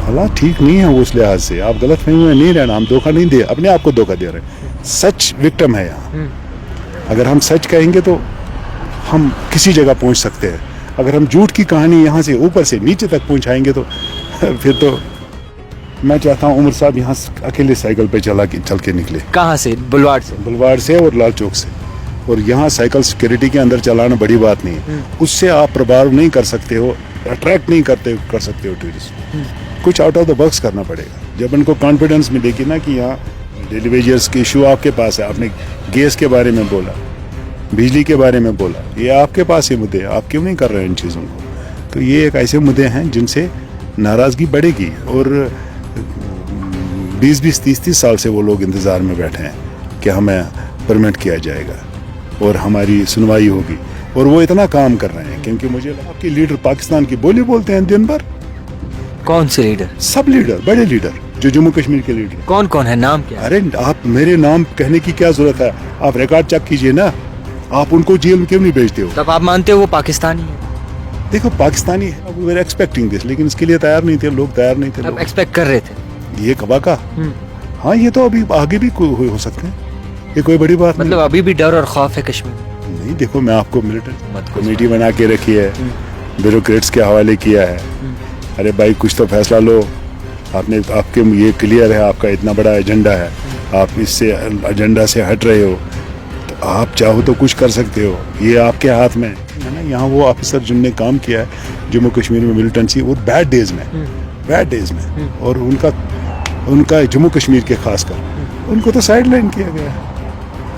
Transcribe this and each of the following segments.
हालात ठीक नहीं है उस लिहाज से, आप गलत फहमी में नहीं रहना, हम धोखा नहीं दे, अपने आप को धोखा दे रहे हैं। सच विक्टिम है यहाँ। अगर हम सच कहेंगे तो हम किसी जगह पहुँच सकते हैं। अगर हम झूठ की कहानी यहाँ से ऊपर से नीचे तक पहुँचाएंगे तो फिर तो मैं चाहता हूँ उमर साहब यहाँ अकेले साइकिल पे चल के निकले। कहाँ से? बुलवाड़ से और लाल चौक से। और यहाँ साइकिल सिक्योरिटी के अंदर चलाना बड़ी बात नहीं है, उससे आप प्रभाव नहीं कर सकते हो, अट्रैक्ट नहीं कर सकते हो टूरिस्ट। कुछ आउट ऑफ द बॉक्स करना पड़ेगा। जब उनको कॉन्फिडेंस मिलेगी ना कि यहाँ डेली वेजर्स के इशू आपके पास है, आपने गैस के बारे में बोला, बिजली के बारे में बोला, ये आपके पास ही मुद्दे, आप क्यों नहीं कर रहे हैं इन चीज़ों को? तो ये एक ऐसे मुद्दे हैं जिनसे नाराज़गी बढ़ेगी। और 20-20, 30-30 साल से वो लोग इंतज़ार में बैठे हैं कि हमें परमिट किया जाएगा और हमारी सुनवाई होगी। और वो इतना काम कर रहे हैं क्योंकि मुझे आपके लीडर पाकिस्तान की बोली बोलते हैं दिन भर। कौन से लीडर? सब लीडर, बड़े लीडर जो जम्मू कश्मीर के लीडर। कौन कौन है, नाम क्या है? अरे आप मेरे नाम कहने की क्या जरूरत है, आप रिकॉर्ड चेक कीजिए ना। आप उनको जेल में क्यों नहीं भेजते हो? तब आप मानते हो वो पाकिस्तानी है? देखो पाकिस्तानी है, वी वर एक्सपेक्टिंग दिस, लेकिन इसके लिए तैयार नहीं थे लोग, तैयार नहीं थे। अब एक्सपेक्ट कर रहे थे ये कबा का। हाँ ये तो अभी आगे भी हो सकते हैं, ये कोई बड़ी बात मतलब नहीं। अभी भी डर और खौफ है कश्मीर? नहीं, देखो मैं आपको मिलिट्री कमेटी बना के रखी है, ब्यूरोक्रेट्स के हवाले किया है। अरे भाई कुछ तो फैसला लो, आपने आपके ये क्लियर है, आपका इतना बड़ा एजेंडा है, आप इससे एजेंडा से हट रहे हो, तो आप चाहो तो कुछ कर सकते हो, ये आपके हाथ में है ना। यहाँ वो ऑफिसर जिनने काम किया है जम्मू कश्मीर में मिलिटेंसी, और बैड डेज में और उनका जम्मू कश्मीर के खासकर उनको तो साइड लाइन किया गया है।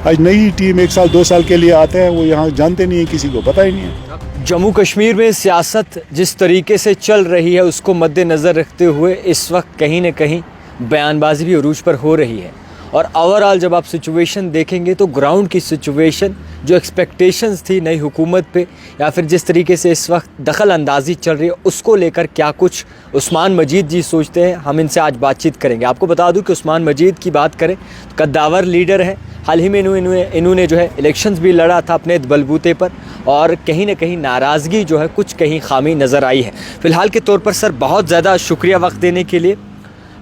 आज नई टीम 1 साल 2 साल के लिए आते हैं, वो यहाँ जानते नहीं है, किसी को पता ही नहीं है। जम्मू कश्मीर में सियासत जिस तरीके से चल रही है उसको मद्देनज़र रखते हुए इस वक्त कहीं न कहीं बयानबाजी भी अरूज पर हो रही है। और ओवरऑल जब आप सिचुएशन देखेंगे तो ग्राउंड की सिचुएशन, जो एक्सपेक्टेशंस थी नई हुकूमत पे, या फिर जिस तरीके से इस वक्त दखल अंदाजी चल रही है, उसको लेकर क्या कुछ उस्मान मजीद जी सोचते हैं, हम इनसे आज बातचीत करेंगे। आपको बता दूं कि उस्मान मजीद की बात करें, कद्दावर लीडर हैं। हाल ही में इन्होंने जो है इलेक्शंस भी लड़ा था अपने बलबूते पर, और कहीं ना कहीं नाराज़गी जो है कुछ कहीं खामी नज़र आई है। फ़िलहाल के तौर पर सर बहुत ज़्यादा शुक्रिया वक्त देने के लिए।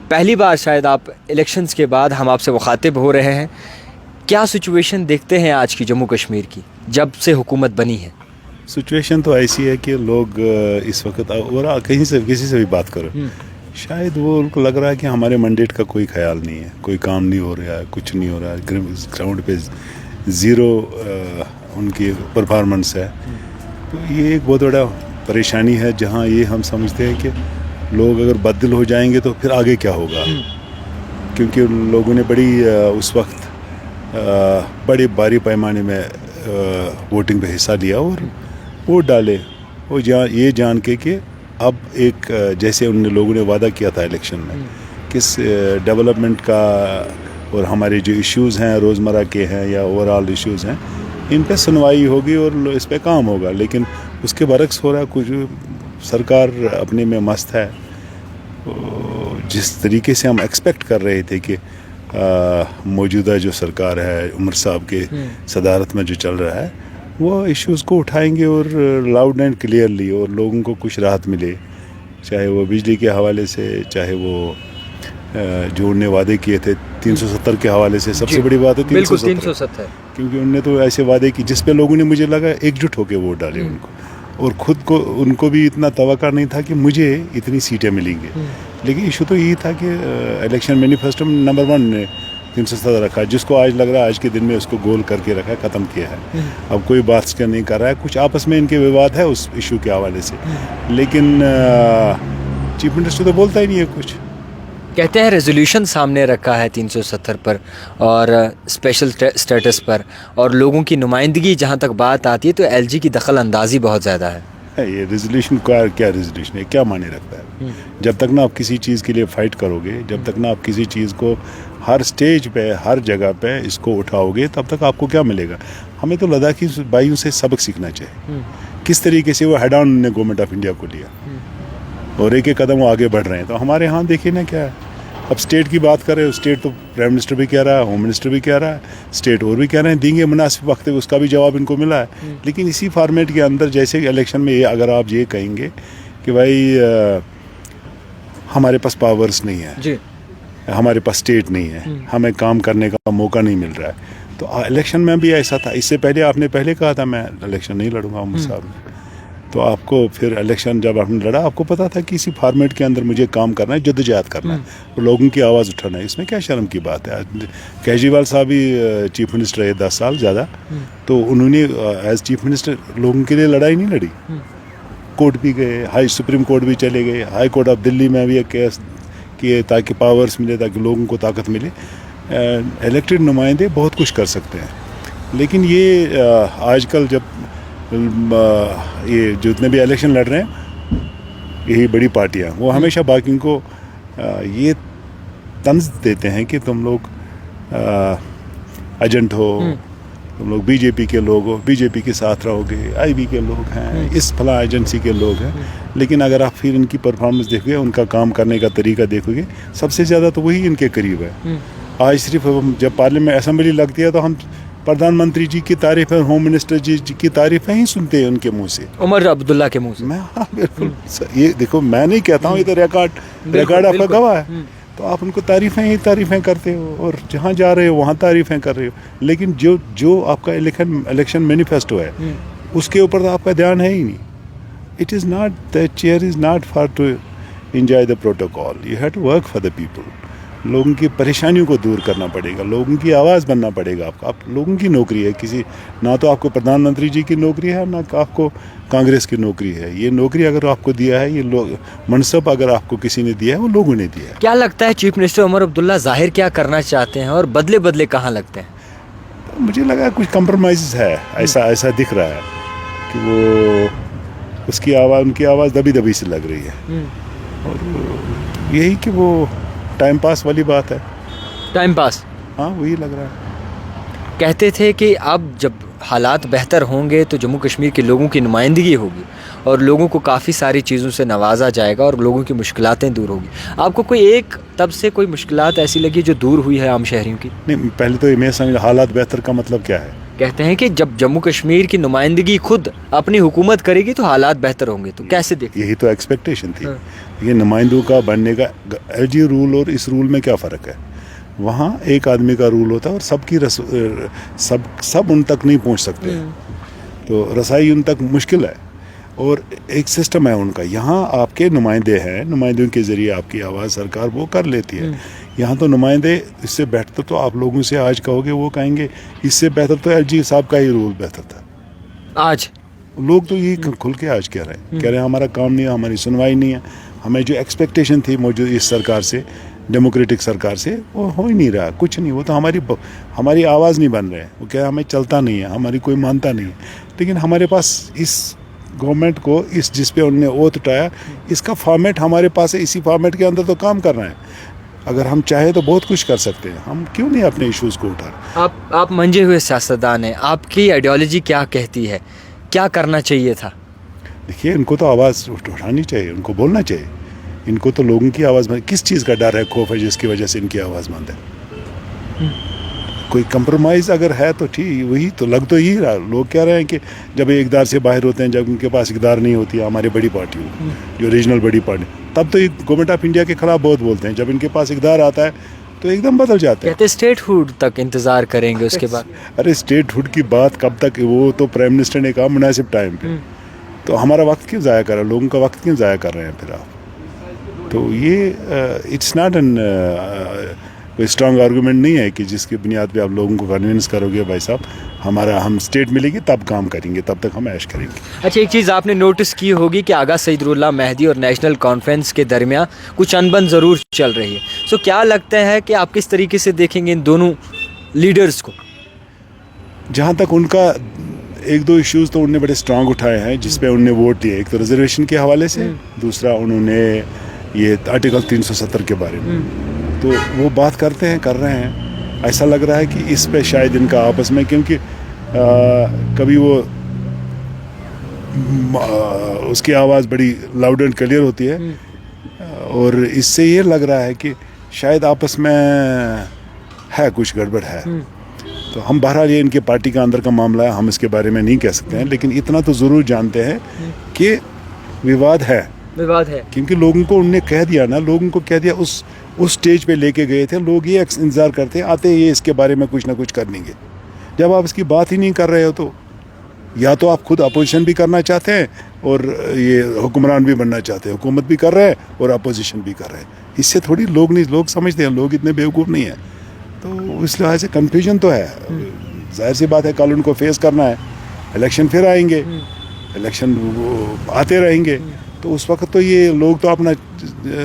पहली बार शायद आप इलेक्शंस के बाद हम आपसे मुखातिब हो रहे हैं। क्या सिचुएशन देखते हैं आज की जम्मू कश्मीर की जब से हुकूमत बनी है? सिचुएशन तो ऐसी है कि लोग इस वक्त और कहीं से किसी से भी बात करो, शायद वो उनको लग रहा है कि हमारे मैंडेट का कोई ख्याल नहीं है, कोई काम नहीं हो रहा है, कुछ नहीं हो रहा है, ग्राउंड पे ज़ीरो उनकी परफॉर्मेंस है। तो ये एक बहुत बड़ा परेशानी है, जहाँ ये हम समझते हैं कि लोग अगर बदल हो जाएंगे तो फिर आगे क्या होगा। क्योंकि उन लोगों ने बड़ी उस वक्त बड़े भारी पैमाने में वोटिंग पे हिस्सा लिया और वोट डाले, वो ये जान के कि अब एक जैसे उन लोगों ने वादा किया था इलेक्शन में, किस डेवलपमेंट का और हमारे जो इश्यूज़ हैं रोज़मर्रा के हैं या ओवरऑल इश्यूज़ हैं, इन पे सुनवाई होगी और इस पे काम होगा। लेकिन उसके बरक्स हो रहा है, कुछ सरकार अपने में मस्त है। जिस तरीके से हम एक्सपेक्ट कर रहे थे कि मौजूदा जो सरकार है उमर साहब के सदारत में जो चल रहा है, वो इश्यूज़ को उठाएंगे और लाउड एंड क्लियरली, और लोगों को कुछ राहत मिले, चाहे वो बिजली के हवाले से, चाहे वो जो उनने वादे किए थे 370 के हवाले से। सबसे बड़ी बात है 370, क्योंकि उनने तो ऐसे वादे की जिस पे लोगों ने, मुझे लगा, एकजुट होकर वोट डाले उनको, और ख़ुद को उनको भी इतना तवक्का नहीं था कि मुझे इतनी सीटें मिलेंगी। लेकिन इशू तो यही था कि इलेक्शन मैनिफेस्टो में नंबर 1 ने 370 रखा है, जिसको आज लग रहा है आज के दिन में उसको गोल करके रखा है, ख़त्म किया है। अब कोई बात नहीं कर रहा है, कुछ आपस में इनके विवाद है उस इशू के हवाले से, लेकिन चीफ मिनिस्टर तो बोलता ही नहीं है कुछ। कहते हैं रेजोल्यूशन सामने रखा है 370 पर और स्पेशल स्टेटस पर, और लोगों की नुमाइंदगी जहां तक बात आती है तो एलजी की दखल अंदाजी बहुत ज़्यादा है। ये रेजोल्यूशन का क्या रेजोल्यूशन है, क्या माने रखता है? जब तक ना आप किसी चीज़ के लिए फ़ाइट करोगे, जब तक ना आप किसी चीज़ को हर स्टेज पे, हर जगह पे इसको उठाओगे, तब तक आपको क्या मिलेगा? हमें तो लद्दाखी भाइयों से सबक सीखना चाहिए, किस तरीके से वो हेड ऑन ने गवर्नमेंट ऑफ इंडिया को लिया और एक एक कदम वो आगे बढ़ रहे हैं। तो हमारे यहाँ देखिए ना क्या है, अब स्टेट की बात करें, स्टेट तो प्राइम मिनिस्टर भी कह रहा है, होम मिनिस्टर भी कह रहा है, स्टेट और भी कह रहे हैं देंगे मुनासिब वक्त, उसका भी जवाब इनको मिला है। लेकिन इसी फॉर्मेट के अंदर, जैसे इलेक्शन में ये अगर आप ये कहेंगे कि भाई हमारे पास पावर्स नहीं है जी। हमारे पास स्टेट नहीं है, हमें काम करने का मौका नहीं मिल रहा है। तो इलेक्शन में भी ऐसा था। इससे पहले आपने पहले कहा था मैं इलेक्शन नहीं लड़ूंगा उमर साहब ने, तो आपको फिर इलेक्शन जब आपने लड़ा आपको पता था कि इसी फॉर्मेट के अंदर मुझे काम करना है, जद्दोजहद करना है, तो लोगों की आवाज़ उठाना है। इसमें क्या शर्म की बात है। केजरीवाल साहब भी चीफ मिनिस्टर रहे 10 साल ज़्यादा, तो उन्होंने एज चीफ मिनिस्टर लोगों के लिए लड़ाई नहीं लड़ी। कोर्ट भी गए, हाई सुप्रीम कोर्ट भी चले गए, हाई कोर्ट ऑफ दिल्ली में भी एक केस किए ताकि पावर्स मिले, ताकि लोगों को ताकत मिले। इलेक्टेड नुमाइंदे बहुत कुछ कर सकते हैं, लेकिन ये आजकल जब ये जितने भी इलेक्शन लड़ रहे हैं यही बड़ी पार्टियां, वो हमेशा बाकियों को ये तंज देते हैं कि तुम लोग एजेंट हो, तुम लोग बीजेपी के लोग हो, बीजेपी के साथ रहोगे, आईबी के लोग हैं, इस फला एजेंसी के लोग हैं। लेकिन अगर आप फिर इनकी परफॉर्मेंस देखोगे, उनका काम करने का तरीका देखोगे, सबसे ज़्यादा तो वही इनके करीब है। आज सिर्फ जब पार्लियामेंट असेंबली लगती है तो हम प्रधानमंत्री जी की तारीफ़ है, होम मिनिस्टर जी की तारीफ़ें ही सुनते हैं उनके मुंह से, उमर अब्दुल्ला के मुंह से। मैं हाँ बिल्कुल ये देखो, मैं नहीं कहता हूँ, ये तो रिकॉर्ड आपका गवाह है। तो आप उनको तारीफ़ें करते हो और जहाँ जा रहे हो वहाँ तारीफ़ें कर रहे हो, लेकिन जो आपका इलेक्शन मैनिफेस्टो है उसके ऊपर तो आपका ध्यान है ही नहीं। It is not, the chair is not for to enjoy the protocol, you have to work for the people. लोगों की परेशानियों को दूर करना पड़ेगा, लोगों की आवाज़ बनना पड़ेगा आपका। आप लोगों की नौकरी है, किसी ना तो आपको प्रधानमंत्री जी की नौकरी है, ना आपको कांग्रेस की नौकरी है। ये नौकरी अगर आपको दिया है, ये लोग मनसब अगर आपको किसी ने दिया है, वो लोगों ने दिया है। क्या लगता है चीफ मिनिस्टर उमर अब्दुल्ला जाहिर क्या करना चाहते हैं और बदले बदले कहाँ लगते हैं? तो मुझे लगा कुछ कंप्रोमाइज है, ऐसा दिख रहा है कि वो उनकी आवाज़ दबी दबी से लग रही है, और यही कि वो टाइम पास वाली बात है। टाइम पास, हाँ वही लग रहा है। कहते थे कि अब जब हालात बेहतर होंगे तो जम्मू कश्मीर के लोगों की नुमाइंदगी होगी और लोगों को काफ़ी सारी चीज़ों से नवाजा जाएगा और लोगों की मुश्किलातें दूर होगी। आपको कोई एक तब से कोई मुश्किलात ऐसी लगी जो दूर हुई है आम शहरियों की? नहीं, पहले तो मैं समझ हालात बेहतर का मतलब क्या है। कहते हैं कि जब जम्मू कश्मीर की नुमाइंदगी खुद अपनी हुकूमत करेगी तो हालात बेहतर होंगे, तो कैसे देखते? यही तो एक्सपेक्टेशन थी। ये नुमाइंदों का बनने का एलजी रूल और इस रूल में क्या फ़र्क है? वहाँ एक आदमी का रूल होता है और सब उन तक नहीं पहुँच सकते, तो रसाई उन तक मुश्किल है, और एक सिस्टम है उनका। यहाँ आपके नुमाइंदे हैं, नुमाइंदों के ज़रिए आपकी आवाज़ सरकार वो कर लेती है। यहाँ तो नुमाइंदे इससे बेहतर, तो आप लोगों से आज कहोगे वो कहेंगे इससे बेहतर तो एलजी साहब का ही रूल बेहतर था। आज लोग तो ये खुल के आज कह रहे हैं हमारा काम नहीं है, हमारी सुनवाई नहीं है, हमें जो एक्सपेक्टेशन थी मौजूद इस सरकार से, डेमोक्रेटिक सरकार से, वो हो ही नहीं रहा, कुछ नहीं। वो तो हमारी आवाज़ नहीं बन रहे हैं, वो क्या हमें चलता नहीं है, हमारी कोई मानता नहीं है। लेकिन हमारे पास इस गवर्नमेंट को जिस पे उन्होंने ओथ उठाया, इसका फॉर्मेट हमारे पास है, इसी फॉर्मेट के अंदर तो काम करना है। अगर हम चाहे तो बहुत कुछ कर सकते हैं, हम क्यों नहीं अपने इश्यूज़ को उठा रहे? आप मंजे हुए सियासतदान हैं, आपकी आइडियोलॉजी क्या कहती है, क्या करना चाहिए था? देखिए, इनको तो आवाज़ उठानी चाहिए, उनको बोलना चाहिए। इनको तो लोगों की आवाज़ बंद, किस चीज़ का डर है, खौफ है जिसकी वजह से इनकी आवाज़ बंद है? कोई कंप्रोमाइज़ अगर है तो ठीक, वही तो लग तो यही रहा। लोग कह रहे हैं कि जब ये इक़दार से बाहर होते हैं, जब उनके पास इक़दार नहीं होती है, हमारे बड़ी पार्टियों जो रीजनल बड़ी पार्टी, तब तो ये गवर्नमेंट ऑफ इंडिया के खिलाफ बहुत बोलते हैं। जब इनके पास इक़दार आता है तो एकदम बदल जाते हैं। कहते स्टेटहुड तक इंतज़ार करेंगे उसके बाद। अरे स्टेटहुड की बात कब तक? वो तो प्राइम मिनिस्टर ने कहा मुनासिब टाइम पे। तो हमारा वक्त क्यों ज़ाया कर रहे हैं, लोगों का वक्त क्यों ज़ाया कर रहे हैं फिर आप? तो ये इट्स नॉट एन कोई स्ट्रॉन्ग आर्गूमेंट नहीं है कि जिसकी बुनियाद पे आप लोगों को कन्विंस करोगे भाई साहब हम स्टेट मिलेगी तब काम करेंगे, तब तक हम ऐश करेंगे। अच्छा, एक चीज़ आपने नोटिस की होगी कि आगा सईदुल्लाह महदी और नेशनल कॉन्फ्रेंस के दरमियान कुछ अनबन ज़रूर चल रही है। सो क्या लगता है कि आप किस तरीके से देखेंगे इन दोनों लीडर्स को? जहाँ तक उनका एक दो इश्यूज़ तो उन्होंने बड़े स्ट्रांग उठाए हैं जिस पे उन्होंने वोट दिए। एक तो रिजर्वेशन के हवाले से, दूसरा उन्होंने ये आर्टिकल 370 के बारे में, तो वो बात करते हैं, कर रहे हैं। ऐसा लग रहा है कि इस पे शायद इनका आपस में, क्योंकि कभी वो उसकी आवाज़ बड़ी लाउड एंड क्लियर होती है, और इससे ये लग रहा है कि शायद आपस में है कुछ गड़बड़ है। तो हम बहरहाल ये इनके पार्टी का अंदर का मामला है, हम इसके बारे में नहीं कह सकते हैं, लेकिन इतना तो ज़रूर जानते हैं कि विवाद है। विवाद है। क्योंकि लोगों को उनने कह दिया ना, लोगों को कह दिया, उस स्टेज पे लेके गए थे लोग, ये इंतजार करते आते ये इसके बारे में कुछ ना कुछ कर लेंगे। जब आप इसकी बात ही नहीं कर रहे हो तो या तो आप खुद अपोजिशन भी करना चाहते हैं और ये हुक्मरान भी बनना चाहते हैं, हुकूमत भी कर रहे हैं और अपोजिशन भी कर रहे हैं। इससे थोड़ी लोग समझते हैं, लोग इतने बेवकूफ़ नहीं है। तो इस लिहाज से कन्फ्यूजन तो है। जाहिर सी बात है, कल उनको फेस करना है, इलेक्शन फिर आएंगे, इलेक्शन आते रहेंगे, तो उस वक्त तो ये लोग तो अपना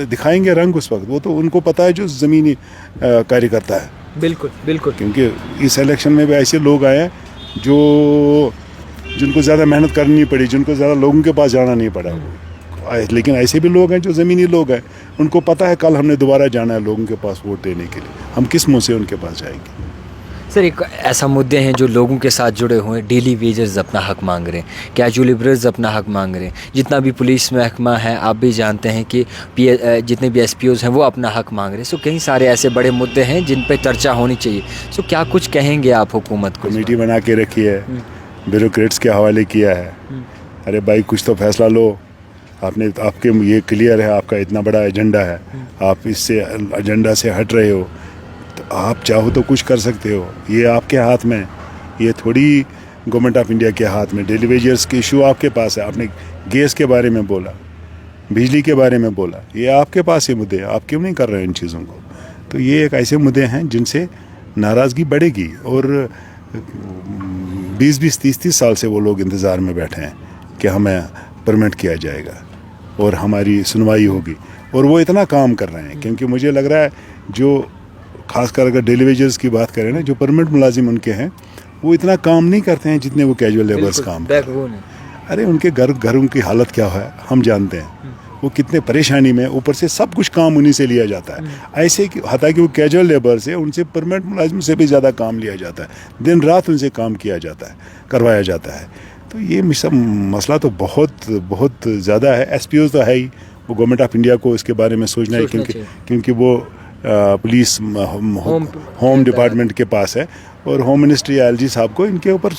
दिखाएंगे रंग उस वक्त। वो तो उनको पता है जो ज़मीनी कार्यकर्ता है। बिल्कुल बिल्कुल। क्योंकि इस इलेक्शन में भी ऐसे लोग आए हैं जिनको ज़्यादा मेहनत करनी नहीं पड़ी, जिनको ज़्यादा लोगों के पास जाना नहीं पड़ा। लेकिन ऐसे भी लोग हैं जो ज़मीनी लोग हैं, उनको पता है कल हमने दोबारा जाना है लोगों के पास वोट देने के लिए, हम किस मुँह से उनके पास जाएंगे। सर, एक ऐसा मुद्दे हैं जो लोगों के साथ जुड़े हुए हैं। डेली वेजर्स अपना हक मांग रहे हैं, कैजुअल लेबरर्स अपना हक मांग रहे हैं, जितना भी पुलिस महकमा है आप भी जानते हैं कि जितने भी SPOs हैं वो अपना हक मांग रहे हैं। सो कई सारे ऐसे बड़े मुद्दे हैं जिन पे चर्चा होनी चाहिए। सो क्या कुछ कहेंगे आप हुकूमत को? कमेटी बना के रखी है, ब्यूरोक्रेट्स के हवाले किया है। अरे भाई कुछ तो फैसला लो, आपके ये क्लियर है, आपका इतना बड़ा एजेंडा है, आप इससे एजेंडा से हट रहे हो, तो आप चाहो तो कुछ कर सकते हो। ये आपके हाथ में, ये थोड़ी गवर्नमेंट ऑफ इंडिया के हाथ में। डेली वेजर्स के इशू आपके पास है, आपने गैस के बारे में बोला, बिजली के बारे में बोला, ये आपके पास ये मुद्दे हैं, आप क्यों नहीं कर रहे हैं इन चीज़ों को? तो ये एक ऐसे मुद्दे हैं जिनसे नाराज़गी बढ़ेगी। और 20-20, 30-30 साल से वो लोग इंतज़ार में बैठे हैं कि हमें परमिट किया जाएगा और हमारी सुनवाई होगी, और वो इतना काम कर रहे हैं। क्योंकि मुझे लग रहा है जो खासकर अगर डेली वेजर्स की बात करें ना, जो परमानेंट मुलाजिम उनके हैं, वो इतना काम नहीं करते हैं जितने वो कैजुअल लेबर्स काम करते हैं। अरे उनके घरों की हालत क्या है हम जानते हैं, वो कितने परेशानी में, ऊपर से सब कुछ काम उन्हीं से लिया जाता है। ऐसे कि हालांकि वो कैजुअल लेबर से, उनसे परमानेंट मुलाजिम से भी ज़्यादा काम लिया जाता है, दिन रात उनसे काम किया जाता है, करवाया जाता है। तो ये मसला तो बहुत बहुत ज़्यादा है। SPOs तो है ही, वो गवर्नमेंट ऑफ इंडिया को इसके बारे में सोचना है, क्योंकि वो पुलिस होम डिपार्टमेंट के पास है, और होम मिनिस्ट्री या LG साहब को इनके ऊपर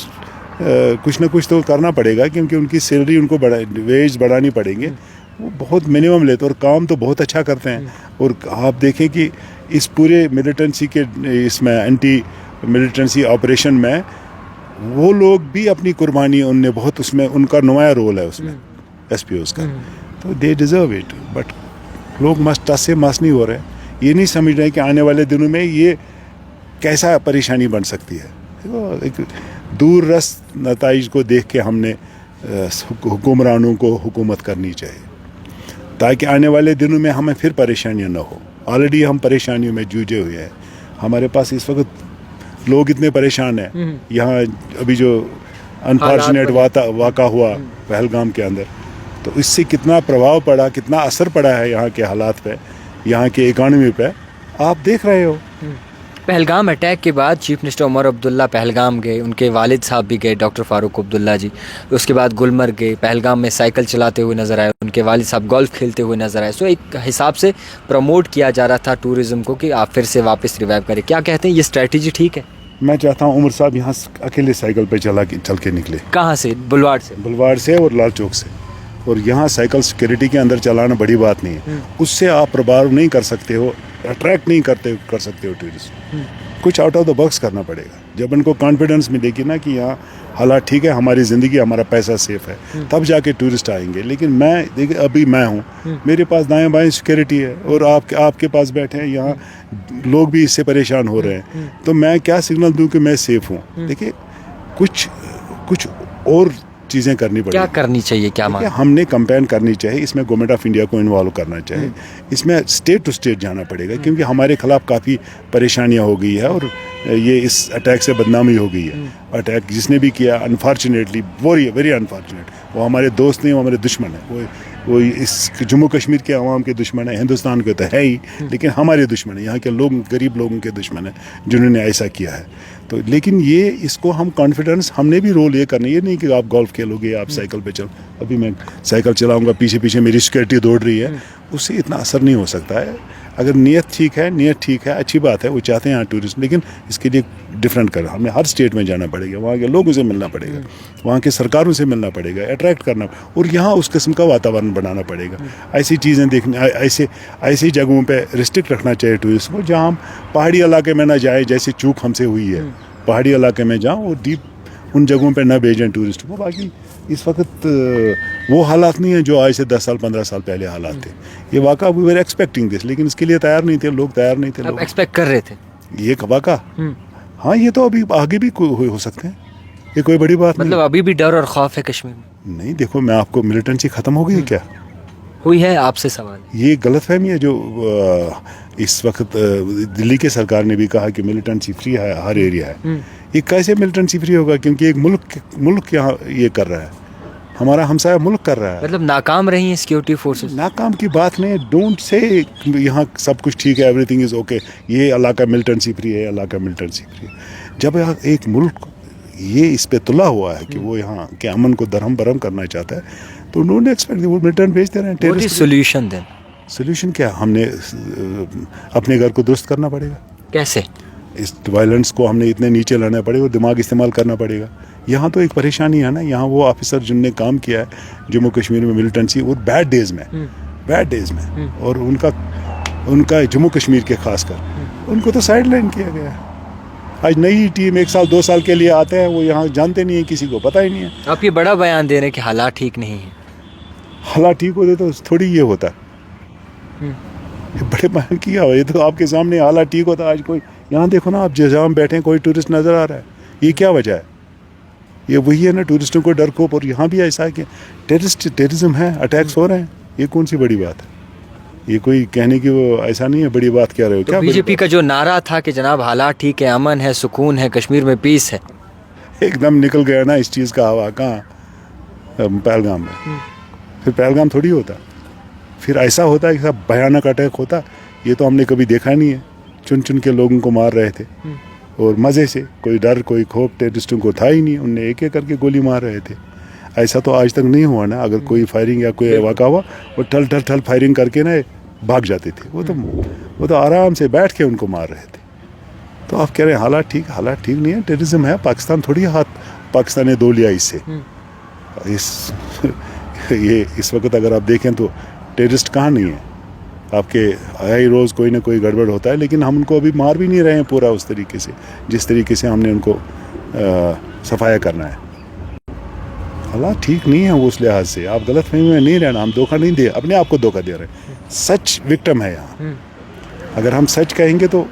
कुछ ना कुछ तो करना पड़ेगा, क्योंकि उनकी सैलरी उनको वेज बढ़ानी पड़ेंगे। वो बहुत मिनिमम लेते और काम तो बहुत अच्छा करते हैं। और आप देखें कि इस पूरे मिलिटेंसी के इसमें एंटी मिलिटेंसी ऑपरेशन में वो लोग भी अपनी कुर्बानी उनने बहुत, उसमें उनका नुमाया रोल है उसमें SPOs का। तो दे डिज़र्व इट, बट लोग टस से मस नहीं हो रहे, ये नहीं समझ रहे कि आने वाले दिनों में ये कैसा परेशानी बन सकती है। तो एक दूररस नताइज को देख के हमने हुक्मरानों को हुकूमत करनी चाहिए, ताकि आने वाले दिनों में हमें फिर परेशानियां न हो। ऑलरेडी हम परेशानियों में जूझे हुए हैं। हमारे पास इस वक्त लोग इतने परेशान हैं। यहाँ अभी जो अनफॉर्चुनेट वाक़ा हुआ पहलगाम के अंदर, तो इससे कितना प्रभाव पड़ा, कितना असर पड़ा है यहाँ के हालात पे, यहाँ के इकॉनमी पे, आप देख रहे हो। पहलगाम अटैक के बाद चीफ मिनिस्टर उमर अब्दुल्ला पहलगाम गए, उनके वालिद साहब भी गए, डॉक्टर फारूक अब्दुल्ला जी। उसके बाद गुलमर्ग गए, पहलगाम में साइकिल चलाते हुए नज़र आए, उनके वालिद साहब गोल्फ खेलते हुए नज़र आए। सो एक हिसाब से प्रमोट किया जा रहा था टूरिज़्म को कि आप फिर से वापस रिवाइव करें। क्या कहते हैं, ये स्ट्रैटेजी ठीक है? मैं चाहता हूँ उमर साहब यहाँ अकेले साइकिल पे चल के निकले। कहाँ से? बुलवाड़ से और लाल चौक से। और यहाँ साइकिल सिक्योरिटी के अंदर चलाना बड़ी बात नहीं है, उससे आप प्रभाव नहीं कर सकते हो, अट्रैक्ट नहीं कर सकते हो टूरिस्ट। कुछ आउट ऑफ द बॉक्स करना पड़ेगा। जब उनको कॉन्फिडेंस मिलेगी ना कि यहाँ हालात ठीक है, हमारी ज़िंदगी, हमारा पैसा सेफ है, तब जाके टूरिस्ट आएंगे। लेकिन मैं देखिए, अभी मैं हूँ, मेरे पास दाएं बाएं सिक्योरिटी है, और आपके पास बैठे हैं यहाँ लोग भी इससे परेशान हो रहे हैं, तो मैं क्या सिग्नल दूँ कि मैं सेफ हूँ? देखिए, कुछ और चीज़ें करनी पड़ेगी। क्या करनी चाहिए, क्या हमने कंपेन करनी चाहिए, इसमें गवर्नमेंट ऑफ इंडिया को इन्वॉल्व करना चाहिए, इसमें स्टेट टू स्टेट जाना पड़ेगा, क्योंकि हमारे खिलाफ काफ़ी परेशानियां हो गई है और ये इस अटैक से बदनामी हो गई है। अटैक जिसने भी किया, अनफॉर्चुनेटली वेरी अनफॉर्चुनेट, वो हमारे दोस्त नहीं, वो हमारे दुश्मन है। वो इस जम्मू कश्मीर के अवाम के दुश्मन है, हिंदुस्तान के तो है ही, लेकिन हमारे दुश्मन है, यहाँ के लोग, गरीब लोगों के दुश्मन है जिन्होंने ऐसा किया है। तो लेकिन ये इसको हम कॉन्फिडेंस, हमने भी रोल ये करना, ये नहीं कि आप गोल्फ खेलोगे, आप साइकिल पे चलो। अभी मैं साइकिल चलाऊंगा, पीछे पीछे मेरी सिक्योरिटी दौड़ रही है, उससे इतना असर नहीं हो सकता है। अगर नीयत ठीक है, अच्छी बात है, वो चाहते हैं यहाँ टूरिस्ट, लेकिन इसके लिए डिफरेंट कर, हमें हर स्टेट में जाना पड़ेगा, वहाँ के लोगों से मिलना पड़ेगा, वहाँ के सरकारों से मिलना पड़ेगा, अट्रैक्ट करना, और यहाँ उस किस्म का वातावरण बनाना पड़ेगा। ऐसी चीज़ें देखने, ऐसी जगहों पे रिस्ट्रिक्ट रखना चाहिए टूरिस्ट को, जहाँ हम पहाड़ी इलाके में ना जाए, जैसे चूक हमसे हुई है, पहाड़ी इलाके में जाओ और डीप उन जगहों पे ना भेजें टूरिस्ट को। बाकी इस वक्त वो हालात नहीं है जो आज से 10 साल 15 साल पहले हालात थे। ये वाक़ा वी वर एक्सपेक्टिंग दिस, लेकिन इसके लिए तैयार नहीं थे लोग, तैयार नहीं थे लोग। एक्सपेक्ट कर रहे थे ये वाक़ा, हाँ, ये तो अभी आगे भी हो सकते हैं, ये कोई बड़ी बात मतलब अभी भी डर और खौफ है कश्मीर में? नहीं, देखो मैं आपको, मिलिटेंसी ख़त्म हो गई है क्या? हुई है, आपसे सवाल। ये गलतफहमी है जो इस वक्त दिल्ली के सरकार ने भी कहा कि मिलिटेंसी फ्री है, हर एरिया है। ये कैसे मिलिटेंसी फ्री होगा? क्योंकि एक मुल्क यहाँ ये कर रहा है, हमारा हमसाया मुल्क कर रहा है। मतलब नाकाम रही हैं सिक्योरिटी फोर्सेस? नाकाम की बात नहीं, डोंट से यहाँ सब कुछ ठीक है, एवरीथिंग इज़ ओके, ये इलाका मिलिटेंसी फ्री है, इलाका मिलिटेंसी फ्री है। जब एक मुल्क ये इस पे तुला हुआ है कि वो यहाँ के अमन को दरहम बरहम करना चाहता है, तो उन्होंने एक्सपेक्ट, वो मिलिटेंट भेजते रहे। सोल्यूशन दें, सोल्यूशन क्या? हमने अपने घर को दुरुस्त करना पड़ेगा। कैसे? इस वायलेंस को हमने इतने नीचे लाना पड़ेगा, दिमाग इस्तेमाल करना पड़ेगा। यहाँ तो एक परेशानी है ना, यहाँ वो ऑफिसर जिनने काम किया है जम्मू कश्मीर में मिलिटेंसी, वो बैड डेज में और उनका जम्मू कश्मीर के खासकर उनको तो साइड लाइन किया गया है। आज नई टीम 1 साल 2 साल के लिए आते हैं, वो यहाँ जानते नहीं है, किसी को पता ही नहीं है। आप ये बड़ा बयान दे रहे हैं कि हालात ठीक नहीं है। हालात ठीक होते तो थोड़ी ये होता, ये बड़े बयान किया हुआ, ये तो आपके सामने हालात ठीक होता। आज कोई यहाँ देखो ना, आप जहाँ बैठे हैं कोई टूरिस्ट नज़र आ रहा है, ये क्या वजह है? ये वही है ना, टूरिस्टों को डर खोप। और यहाँ भी ऐसा है कि टेररिज्म है, अटैक्स हो रहे हैं, ये कौन सी बड़ी बात है? ये कोई कहने की वो ऐसा नहीं है, बड़ी बात कह रहे हो क्या? बीजेपी का जो नारा था कि जनाब हालात ठीक है, अमन है, सुकून है, कश्मीर में पीस है, एकदम निकल गया ना इस चीज़ का हवा। कहाँ? पहलगाम में। फिर पहलगाम थोड़ी होता, फिर ऐसा होता है कि सब भयानक अटैक होता। ये तो हमने कभी देखा नहीं है। चुन चुन के लोगों को मार रहे थे और मज़े से, कोई डर कोई खौफ टेररिस्टों को था ही नहीं, उनने एक एक करके गोली मार रहे थे। ऐसा तो आज तक नहीं हुआ ना। अगर कोई फायरिंग या कोई वाक़ा हुआ, वो ठल फायरिंग करके ना भाग जाते थे। वो तो आराम से बैठ के उनको मार रहे थे। तो आप कह रहे हैं हालात ठीक नहीं है, टेररिज्म है। पाकिस्तान थोड़ी पाकिस्तान ने दो लिया इससे। इस वक्त अगर आप देखें तो टेररिस्ट कहाँ नहीं है। आपके आई रोज़ कोई ना कोई गड़बड़ होता है, लेकिन हम उनको अभी मार भी नहीं रहे हैं पूरा उस तरीके से जिस तरीके से हमने उनको सफाया करना है। हालात ठीक नहीं है वो उस लिहाज से। आप गलत फहमी में नहीं रहना, हम धोखा नहीं दे, अपने आप को धोखा दे रहे हैं। सच विक्टिम है यहाँ। अगर हम सच कहेंगे तो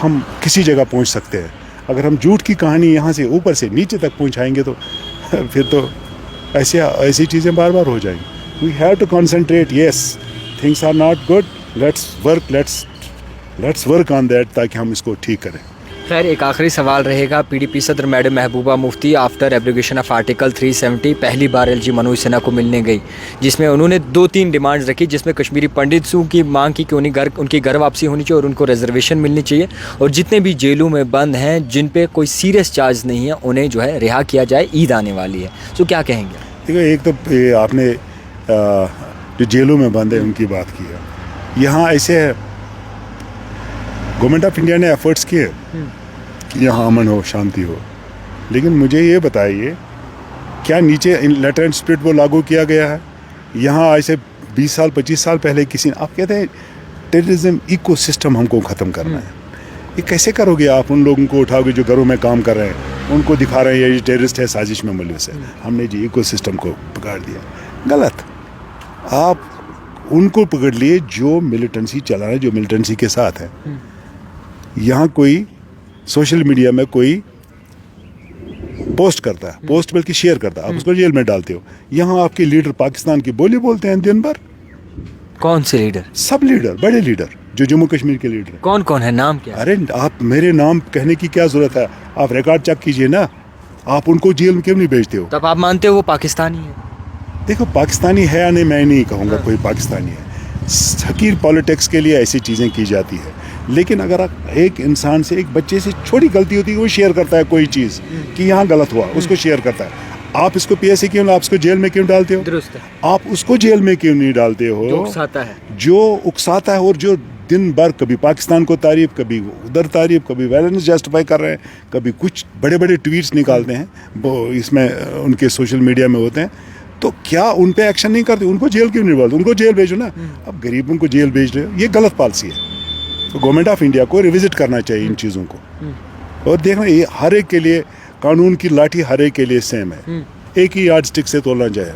हम किसी जगह पहुँच सकते हैं। अगर हम झूठ की कहानी यहाँ से ऊपर से नीचे तक पहुँचाएंगे तो फिर तो ऐसी चीज़ें बार बार हो जाएंगी। We have to concentrate. Yes, things are not good, let's work on that, ताकि हम इसको ठीक करें। खैर, एक आखिरी सवाल रहेगा। पीडीपी सदर madam Mehbooba Mufti after abrogation of article 370 पहली बार एलजी मनोज सिन्हा को मिलने गई, जिसमें उन्होंने 2-3 डिमांड्स रखी, जिसमें कश्मीरी पंडितों की मांग की कि उनकी घर वापसी होनी चाहिए और उनको रिजर्वेशन मिलनी चाहिए, और जितने भी जेलों में बंद हैं जिन पे कोई सीरियस चार्ज नहीं है उन्हें जो है रिहा किया जाए। ईद आने वाली है, तो क्या कहेंगे? देखो, एक तो आपने जो जेलों में बंद है उनकी बात की है। यहाँ ऐसे है, गवर्नमेंट ऑफ इंडिया ने एफर्ट्स किए कि यहाँ अमन हो, शांति हो, लेकिन मुझे ये बताइए क्या नीचे लेटर एंड स्पिरिट वो लागू किया गया है? यहाँ ऐसे 20 साल 25 साल पहले किसी ने, आप कहते हैं टेररिज्म इकोसिस्टम हमको ख़त्म करना है। ये कैसे करोगे आप? उन लोगों को उठाओगे जो घरों में काम कर रहे हैं, उनको दिखा रहे हैं ये टेररिस्ट है, साजिश में मुलविस है, हमने जी इकोसिस्टम को पकड़ दिया। गलत। आप उनको पकड़ लिए जो मिलिटेंसी चला रहे, जो मिलिटेंसी के साथ है। यहाँ कोई सोशल मीडिया में कोई पोस्ट करता है, पोस्ट बल्कि शेयर करता है, आप उसको जेल में डालते हो। यहाँ आपके लीडर पाकिस्तान की बोली बोलते हैं दिन भर। कौन से लीडर? सब लीडर, बड़े लीडर जो जम्मू कश्मीर के लीडर। कौन कौन है, नाम क्या? अरे आप मेरे नाम कहने की क्या जरूरत है? आप रिकॉर्ड चेक कीजिए ना। आप उनको जेल में क्यों नहीं भेजते हो? तब आप मानते हो वो पाकिस्तानी है? देखो, पाकिस्तानी है या नहीं, मैं नहीं कहूँगा कोई पाकिस्तानी है। हकीर पॉलिटिक्स के लिए ऐसी चीज़ें की जाती है, लेकिन अगर आप एक इंसान से, एक बच्चे से छोटी गलती होती है, वो शेयर करता है कोई चीज़ कि यहाँ गलत हुआ, उसको शेयर करता है। आप इसको पीएसए क्यों, आप इसको जेल में क्यों डालते हो? दुरुस्त है। आप उसको जेल में क्यों नहीं डालते हो जो उकसाता है, जो उकसाता है और जो दिन भर कभी पाकिस्तान को तारीफ, कभी उधर तारीफ, कभी वायलेंस जस्टिफाई कर रहे हैं, कभी कुछ बड़े बड़े ट्वीट्स निकालते हैं, वो इसमें उनके सोशल मीडिया में होते हैं। तो क्या उन पे एक्शन नहीं करते? उनको जेल क्यों नहीं डालते? उनको जेल भेजो ना। अब गरीबों को जेल भेज रहे हो, ये गलत पॉलिसी है। तो गवर्नमेंट ऑफ इंडिया को रिविजिट करना चाहिए इन चीज़ों को। और देखना, ये हर एक के लिए कानून की लाठी हर एक के लिए सेम है, एक ही यार्ड स्टिक से तोलना जाए,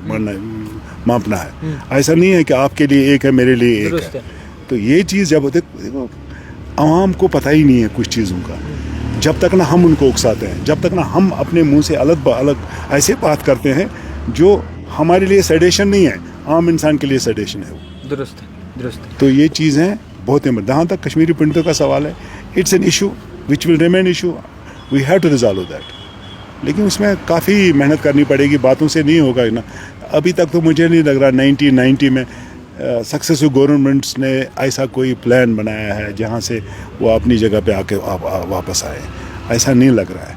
मापना है। ऐसा नहीं है कि आपके लिए एक है, मेरे लिए एक है। तो ये चीज़ जब देखो, आवाम को पता ही नहीं है कुछ चीज़ों का। जब तक ना हम उनको उकसाते हैं, जब तक ना हम अपने मुंह से अलग अलग ऐसे बात करते हैं जो हमारे लिए सडेशन नहीं है, आम इंसान के लिए सडेशन है वो। दुरुस्त है, दुरुस्त है। तो ये चीज़ें बहुत ही, जहाँ तक कश्मीरी पंडितों का सवाल है, it's an issue which will remain issue, we have to resolve that. लेकिन उसमें काफ़ी मेहनत करनी पड़ेगी, बातों से नहीं होगा ना। अभी तक तो मुझे नहीं लग रहा 1990 में सक्सेसफुल गवर्नमेंट्स ने ऐसा कोई प्लान बनाया है जहाँ से वो अपनी जगह पे आके वापस आए, ऐसा नहीं लग रहा है।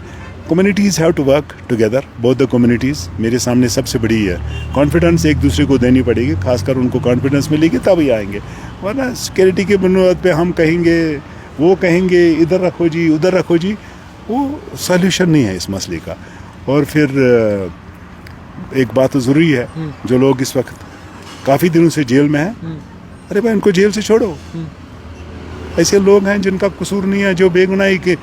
Communities have to work together, both the communities. मेरे सामने सबसे बड़ी है कॉन्फिडेंस एक दूसरे को देनी पड़ेगी, खासकर उनको कॉन्फिडेंस मिलेगी तब ही आएंगे। वरना सिक्योरिटी के बुनियाद पे हम कहेंगे, वो कहेंगे इधर रखो जी, उधर रखो जी, वो सॉल्यूशन नहीं है इस मसले का। और फिर एक बात तो ज़रूरी है, जो लोग इस वक्त काफ़ी दिनों से जेल में हैं, अरे भाई उनको जेल से छोड़ो। ऐसे लोग हैं जिनका कसूर नहीं है, जो बेगुनाही के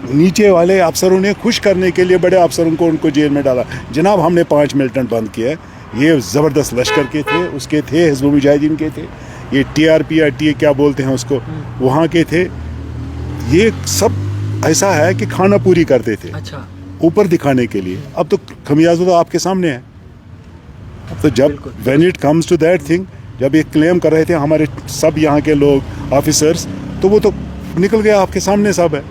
नीचे वाले अफसरों ने खुश करने के लिए बड़े अफसरों को उनको जेल में डाला। जनाब हमने 5 मिलिटेंट बंद किया है, ये ज़बरदस्त लश्कर के थे, उसके थे हिज़्बुल मुजाहिदीन के थे, ये TRP या टी क्या बोलते हैं उसको, वहाँ के थे। ये सब ऐसा है कि खाना पूरी करते थे, अच्छा, ऊपर दिखाने के लिए। अब तो खमियाजा तो आपके सामने है। अब तो जब when it comes to that thing, जब ये क्लेम कर रहे थे हमारे सब यहाँ के लोग ऑफिसर्स, तो वो तो निकल गया आपके सामने सब है।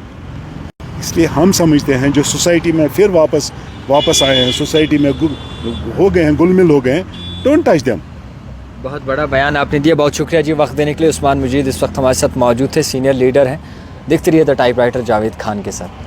इसलिए हम समझते हैं जो सोसाइटी में फिर वापस आए हैं, सोसाइटी में हो गए हैं, गुलमिल हो गए हैं, डोंट टच देम। बहुत बड़ा बयान आपने दिया, बहुत शुक्रिया जी वक्त देने के लिए। उस्मान मुजीद इस वक्त हमारे साथ मौजूद थे, सीनियर लीडर हैं। देखते रहिए द टाइपराइटर जावेद खान के साथ।